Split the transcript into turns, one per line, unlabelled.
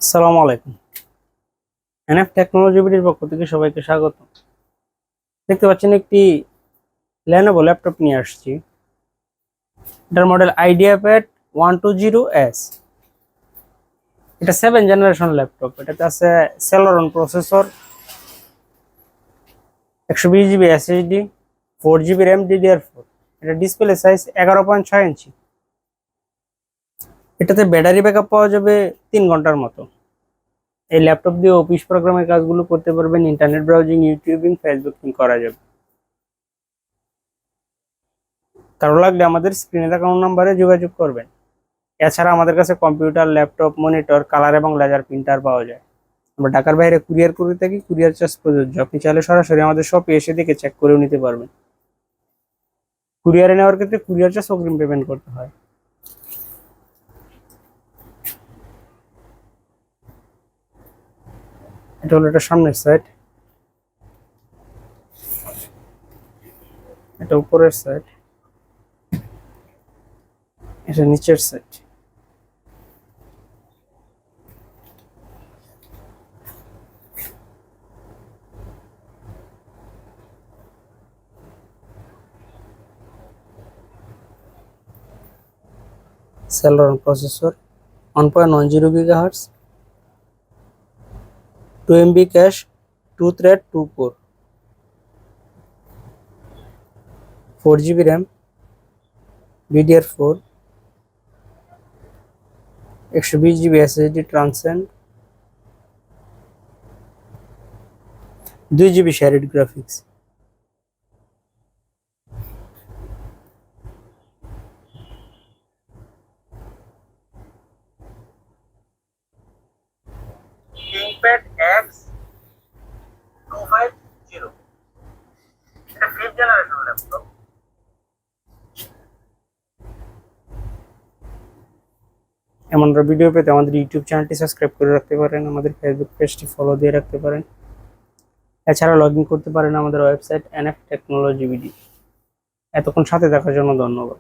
আসসালামু আলাইকুম। NF technology বিডির পক্ষ থেকে সবাইকে স্বাগত। দেখতে পাচ্ছেন একটি Lenovo ল্যাপটপ নিয়ে আসছি। এটার মডেল আইডিয়াপ্যাড 120S। এটা 7 জেনারেশন ল্যাপটপ। এটাতে আছে Celeron processor, 120 GB SSD, 4 GB RAM DDR4। এটা ডিসপ্লে সাইজ 11.6 ইঞ্চি। এটাতে ব্যাটারি ব্যাকআপ পাওয়া যাবে 3 ঘন্টার মতো। এই ল্যাপটপ দিয়ে অফিস প্রোগ্রামের কাজগুলো করতে পারবেন, ইন্টারনেট ব্রাউজিং, ইউটিউবিং, ফেসবুকিং করা যাবে। কারো লাগলে আমাদের স্ক্রিনে থাকা নাম্বারে যোগাযোগ করবেন। এছাড়া আমাদের কাছে কম্পিউটার, ল্যাপটপ, মনিটর, কালার এবং লেজার প্রিন্টার পাওয়া যায়। আমরা ঢাকার বাইরে কুরিয়ার করে থাকি, কুরিয়ার চার্জ প্রযোজ্য। আপনি চাইলে সরাসরি আমাদের শপে এসে দেখে চেক করেও নিতে পারবেন। কুরিয়ারে নেওয়ার ক্ষেত্রে কুরিয়ার চার্জ অগ্রিম পেমেন্ট করতে হয়। এটা হলো এটা সামনের সাইড, এটা উপরের সাইড, এটা নিচের side. Celeron processor, 1.10 GHz, 2 MB cash, 2 thread 2 core, 4 GB RAM DDR4, 120 GB SSD transcend, 2 GB শেয়ারেড graphics. ThinkPad X250, এটা 5th জেনারেশন ল্যাপটপ। এমন ভিডিও পেতে আমাদের ইউটিউব চ্যানেলটি সাবস্ক্রাইব করে রাখতে পারেন, আমাদের ফেসবুক পেজটি ফলো দিয়ে রাখতে পারেন। এছাড়া লগ ইন করতে পারেন আমাদের ওয়েবসাইট এনএফ টেকনোলজি বিডি। এতক্ষণ সাথে দেখার জন্য ধন্যবাদ।